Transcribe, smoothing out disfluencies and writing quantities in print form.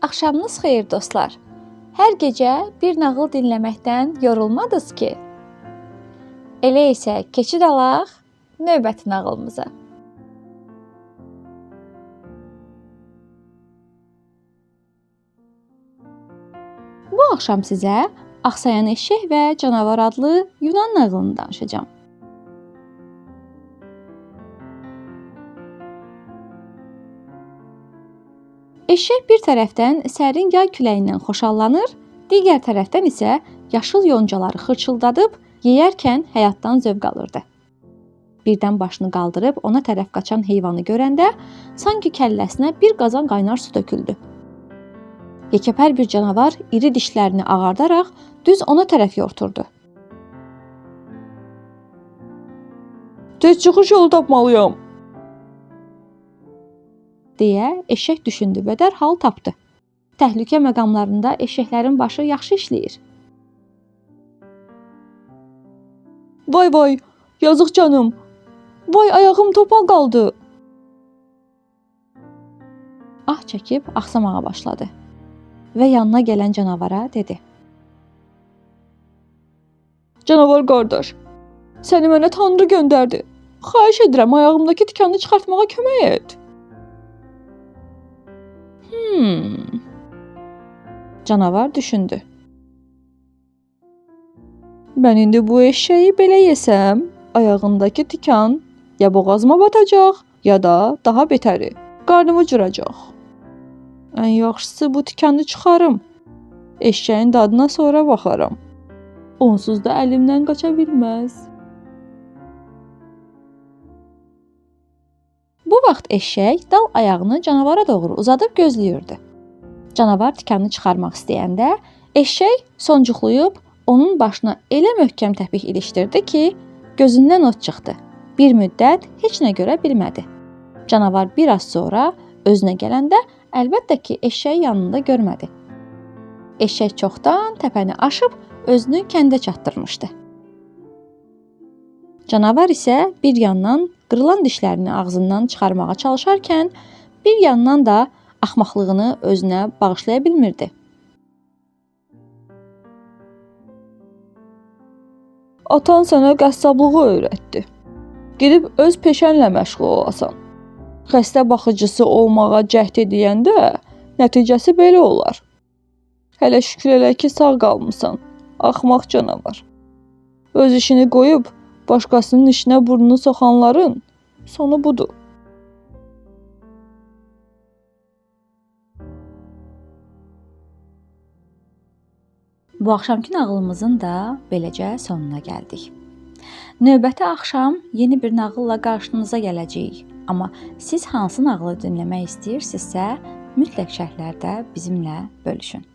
Axşamınız xeyir dostlar. Hər gecə bir nağıl dinləməkdən yorulmadınız ki? Elə isə keçid alaq növbəti nağılımıza. Bu axşam sizə Axsayan eşşək və canavar adlı Yunan nağılını danışacağam. Eşşək bir tərəfdən sərin yay küləyindən xoşallanır, digər tərəfdən isə yaşıl yoncaları xırçıldadıb yeyərkən həyatdan zövq alırdı. Birdən başını qaldırıb ona tərəf qaçan heyvanı görəndə sanki kəlləsinə bir qazan qaynar su töküldü. Yekəpər bir canavar iri dişlərini ağardaraq düz ona tərəf yorturdu. Tez çıxış yolu tapmalıyam, deyə eşşək düşündü və dərhal tapdı. Təhlükə məqamlarında eşşəklərin başı yaxşı işləyir. Vay, yazıq canım. Vay, ayağım topal qaldı. Ah çəkib axsamağa başladı və yanına gələn canavara dedi. Canavar qardaş, səni mənə Tanrı göndərdi. Xahiş edirəm, ayağımdakı tikanı çıxartmağa kömək et. Canavar düşündü. Mən indi bu eşşəyi belə yesəm, ayağındakı tikan ya boğazıma batacaq, ya da daha betəri, qarnımı cıracaq. Ən yaxşısı bu tikanı çıxarım. Eşşəyin dadına sonra baxaram. Onsuz da əlimdən qaça bilməz. Bu vaxt eşşək dal ayağını canavara doğru uzadıb gözləyirdi. Canavar tikanı çıxarmaq istəyəndə eşşək soncuqlayıb onun başına elə möhkəm təpik ilişdirdi ki, gözündən od çıxdı. Bir müddət heç nə görə bilmədi. Canavar bir az sonra özünə gələndə əlbəttə ki, eşşəyi yanında görmədi. Eşşək çoxdan təpəni aşıb özünü kəndə çatdırmışdı. Canavar isə bir yandan qırılan dişlərini ağzından çıxarmağa çalışarkən, bir yandan da axmaqlığını özünə bağışlaya bilmirdi. Atan sənə qəssablığı öyrətdi. Gedib öz peşənlə məşğul olasan. Xəstə baxıcısı olmağa cəhd edəndə nəticəsi belə olar. Hələ şükür elə ki, sağ qalmısan, axmaq canavar. Öz işini qoyub başqasının işinə burnunu soxanların sonu budur. Bu axşamki nağılımızın da beləcə sonuna gəldik. Növbəti axşam yeni bir nağılla qarşınıza gələcəyik. Amma siz hansı nağılı dinləmək istəyirsinizsə, mütləq şərhlərdə bizimlə bölüşün.